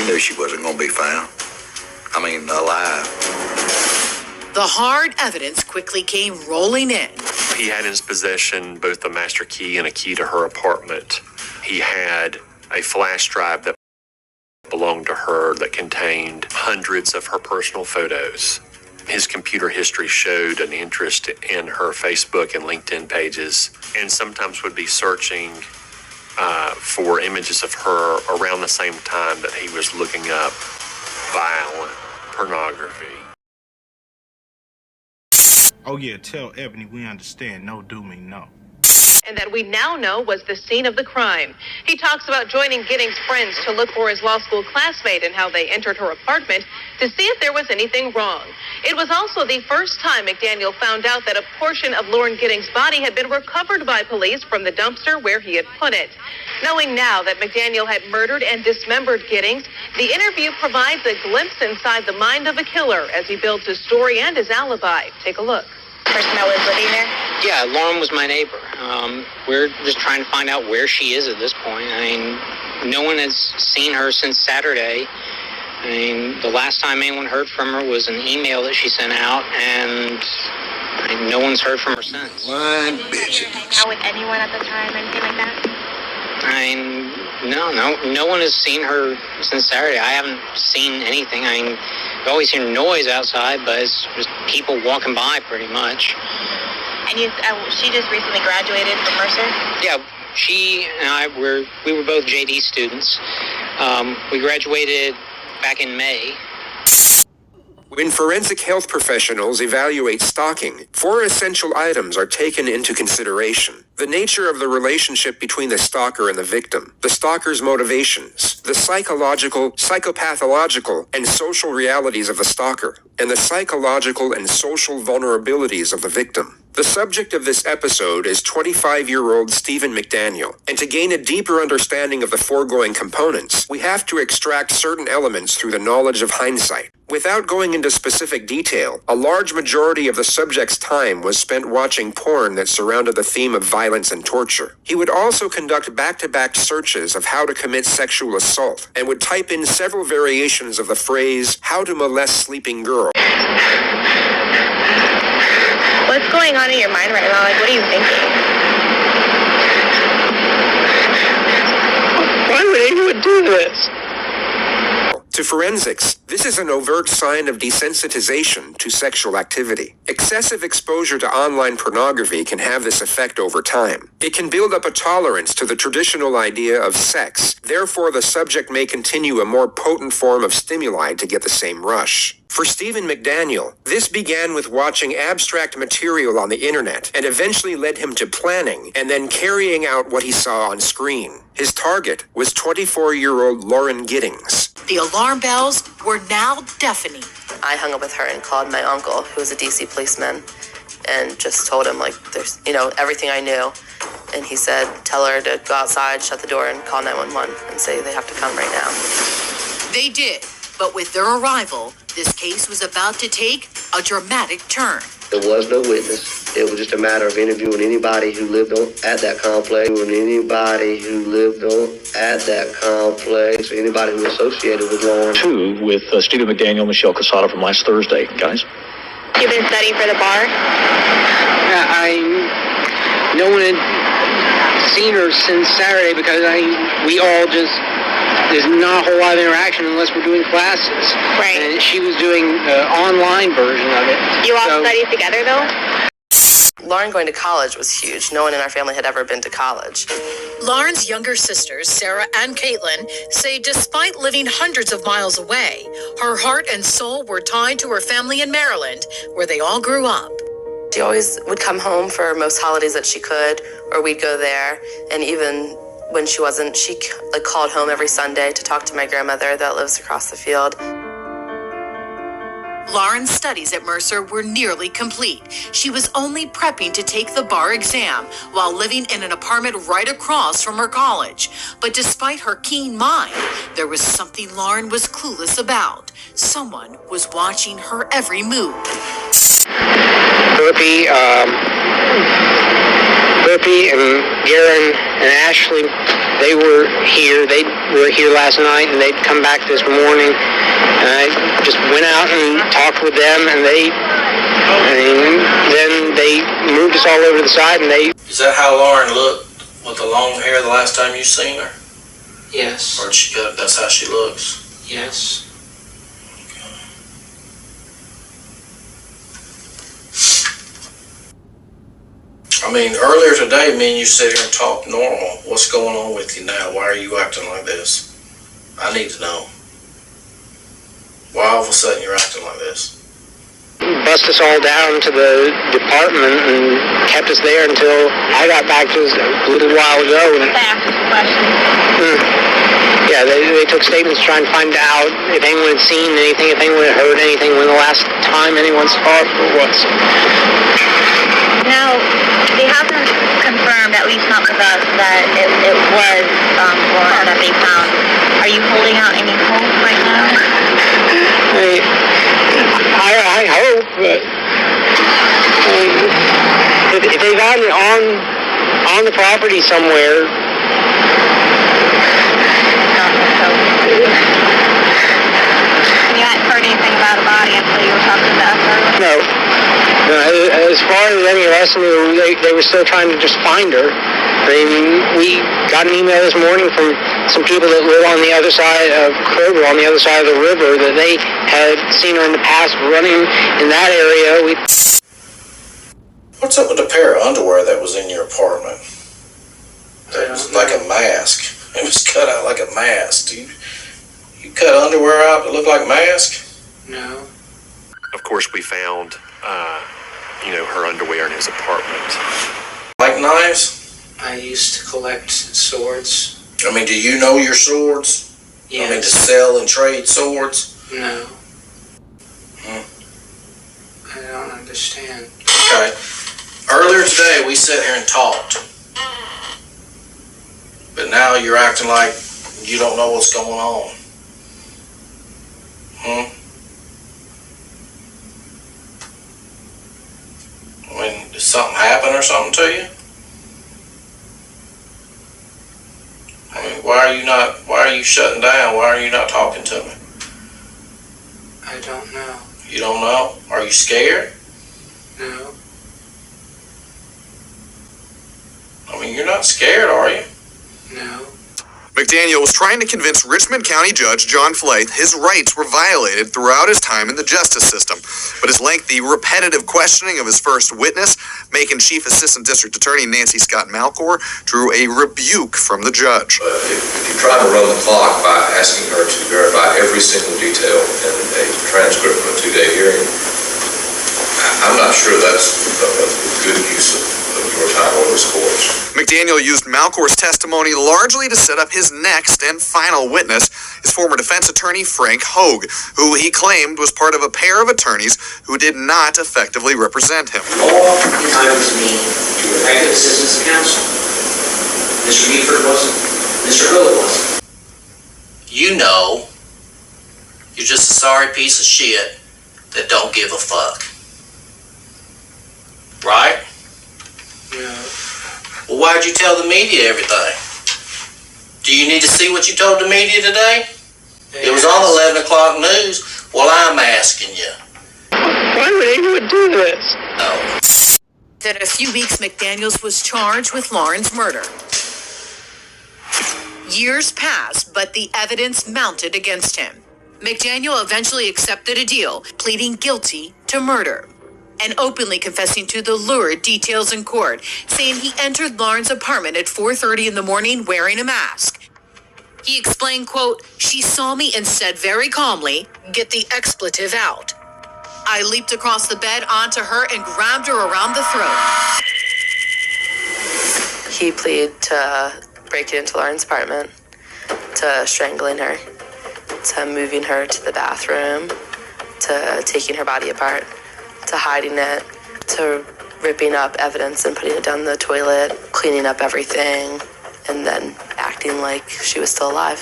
He knew she wasn't going to be found. I mean, alive. The hard evidence quickly came rolling in. He had in his possession both the master key and a key to her apartment. He had a flash drive that belonged to her that contained hundreds of her personal photos. His computer history showed an interest in her Facebook and LinkedIn pages, and sometimes would be searching for images of her around the same time that he was looking up violent pornography. Oh yeah, tell Ebony we understand. No do mean no. And that we now know was the scene of the crime. He talks about joining Giddings' friends to look for his law school classmate and how they entered her apartment to see if there was anything wrong. It was also the first time McDaniel found out that a portion of Lauren Giddings' body had been recovered by police from the dumpster where he had put it. Knowing now that McDaniel had murdered and dismembered Giddings, the interview provides a glimpse inside the mind of a killer as he builds his story and his alibi. Take a look. Person that was living there? Yeah, Lauren was my neighbor. We're just trying to find out where she is at this point. I mean, no one has seen her since Saturday. I mean, the last time anyone heard from her was an email that she sent out, and no one's heard from her since. One bitch. Out with anyone at the time, anything like that? I mean, no one has seen her since Saturday. I haven't seen anything. I mean, I've always hear noise outside, but it's just people walking by pretty much. And she just recently graduated from Mercer? Yeah, she and I we were both JD students. We graduated back in May. When forensic health professionals evaluate stalking, 4 essential items are taken into consideration. The nature of the relationship between the stalker and the victim, the stalker's motivations, the psychological, psychopathological, and social realities of the stalker, and the psychological and social vulnerabilities of the victim. The subject of this episode is 25-year-old Stephen McDaniel, and to gain a deeper understanding of the foregoing components, we have to extract certain elements through the knowledge of hindsight. Without going into specific detail, a large majority of the subject's time was spent watching porn that surrounded the theme of violence and torture. He would also conduct back-to-back searches of how to commit sexual assault, and would type in several variations of the phrase, "how to molest sleeping girl." What's going on in your mind right now? Like, what are you thinking? Why would anyone do this? To forensics, this is an overt sign of desensitization to sexual activity. Excessive exposure to online pornography can have this effect over time. It can build up a tolerance to the traditional idea of sex. Therefore, the subject may continue a more potent form of stimuli to get the same rush. For Stephen McDaniel, this began with watching abstract material on the internet and eventually led him to planning and then carrying out what he saw on screen. His target was 24-year-old Lauren Giddings. The alarm bells were now deafening. I hung up with her and called my uncle, who was a DC policeman, and just told him, like, there's, everything I knew. And he said, tell her to go outside, shut the door, and call 911 and say they have to come right now. They did, but with their arrival, this case was about to take a dramatic turn. There was no witness. It was just a matter of interviewing anybody who lived at that complex, anybody who was associated with Lauren. 2 with Stephen McDaniel, Michelle Casada from last Thursday, guys. You've been studying for the bar? Yeah, no one had seen her since Saturday because there's not a whole lot of interaction unless we're doing classes. Right. And she was doing the online version of it. You all studied together, though? Lauren going to college was huge. No one in our family had ever been to college. Lauren's younger sisters, Sarah and Caitlin, say despite living hundreds of miles away, her heart and soul were tied to her family in Maryland, where they all grew up. She always would come home for most holidays that she could, or we'd go there. And even when she wasn't, she called home every Sunday to talk to my grandmother that lives across the field. Lauren's studies at Mercer were nearly complete. She was only prepping to take the bar exam while living in an apartment right across from her college. But despite her keen mind, there was something Lauren was clueless about. Someone was watching her every move. Burpee and Garen and Ashley they were here. They were here last night, and they'd come back this morning. And I just went out and talked with them, and then they moved us all over to the side, and they... Is that how Lauren looked with the long hair the last time you seen her? Yes. Or she got, that's how she looks? Yes. I mean, earlier today, me and you sit here and talk normal. What's going on with you now? Why are you acting like this? I need to know. Why all of a sudden you're acting like this? Bust us all down to the department and kept us there until I got back to us a little while ago. They asked us questions. Yeah, they took statements trying to find out if anyone had seen anything, if anyone had heard anything, when the last time anyone saw it was. Now, they haven't confirmed, at least not with us, that it was Lauren that they found. Are you holding out any hope right now? I hope, but if they found it on the property somewhere. You hadn't heard anything about a body until you were talking to us earlier? No. As far as any of us, they were still trying to just find her. I mean, we got an email this morning from some people that live on the other side of Kroger, on the other side of the river, that they had seen her in the past running in that area. What's up with the pair of underwear that was in your apartment? That was like a mask. It was cut out like a mask. You cut underwear out to look like a mask? No. Of course, we found, her underwear in his apartment. Like knives? I used to collect swords. I mean, do you know your swords? Yes. I mean, to sell and trade swords? No. I don't understand. Okay. Earlier today, we sat here and talked. But now you're acting like you don't know what's going on. I mean, did something happen or something to you? I mean, why are you shutting down? Why are you not talking to me? I don't know. You don't know? Are you scared? No. I mean, you're not scared, are you? No. McDaniel was trying to convince Richmond County Judge John Flaith his rights were violated throughout his time in the justice system, but his lengthy, repetitive questioning of his first witness, Macon Chief Assistant District Attorney Nancy Scott Malcor, drew a rebuke from the judge. If you try to run the clock by asking her to verify every single detail in a transcript of a 2-day hearing, I'm not sure that's a good use of your time on this course. McDaniel used Malcor's testimony largely to set up his next and final witness, his former defense attorney Frank Hogue, who he claimed was part of a pair of attorneys who did not effectively represent him. All entitled to me to effective assistance of counsel. Mr. Meaford wasn't. Mr. Hogue wasn't. You know, you're just a sorry piece of shit that don't give a fuck. Right? No. Well, why'd you tell the media everything? Do you need to see what you told the media today? It was on the 11 o'clock news. Well, I'm asking you. Why would anyone do this? No. Then in a few weeks, McDaniels was charged with Lauren's murder. Years passed, but the evidence mounted against him. McDaniel eventually accepted a deal, pleading guilty to murder and openly confessing to the lurid details in court, saying he entered Lauren's apartment at 4:30 in the morning wearing a mask. He explained, quote, "She saw me and said very calmly, 'Get the expletive out.' I leaped across the bed onto her and grabbed her around the throat." He pleaded to breaking into Lauren's apartment, to strangling her, to moving her to the bathroom, to taking her body apart, to hiding it, to ripping up evidence and putting it down the toilet, cleaning up everything, and then acting like she was still alive.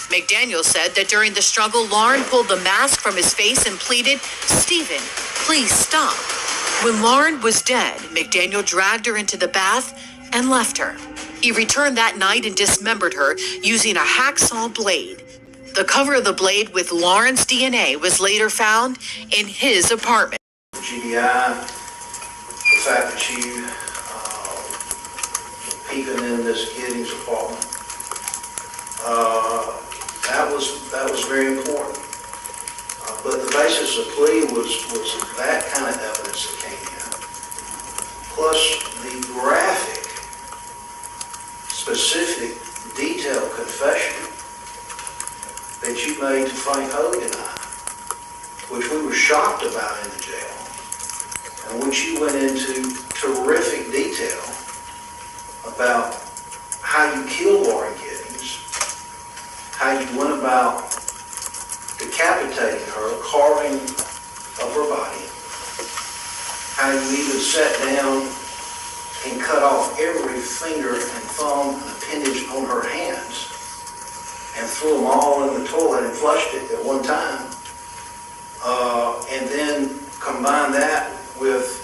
McDaniel said that during the struggle, Lauren pulled the mask from his face and pleaded, "Stephen, please stop." When Lauren was dead, McDaniel dragged her into the bath and left her. He returned that night and dismembered her using a hacksaw blade. The cover of the blade with Lauren's DNA was later found in his apartment. GDI, the fact that you peeping in this Giddings apartment, that was very important. But the basis of plea was that kind of evidence that came in, plus the graphic, specific, detailed confession that you made to Frank Hogan and I, which we were shocked about in the jail, and which you went into terrific detail about how you killed Lauren Giddings, how you went about decapitating her, carving up her body, how you even sat down and cut off every finger and thumb and appendage on her hands and threw them all in the toilet and flushed it at one time. And then combine that with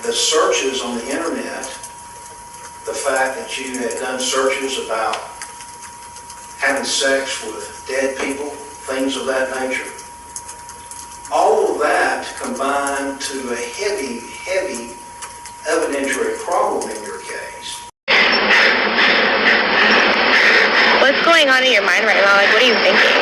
the searches on the internet, the fact that you had done searches about having sex with dead people, things of that nature. All of that combined to a heavy, heavy evidentiary problem in your case. What's going on in your mind right now? Like, what are you thinking?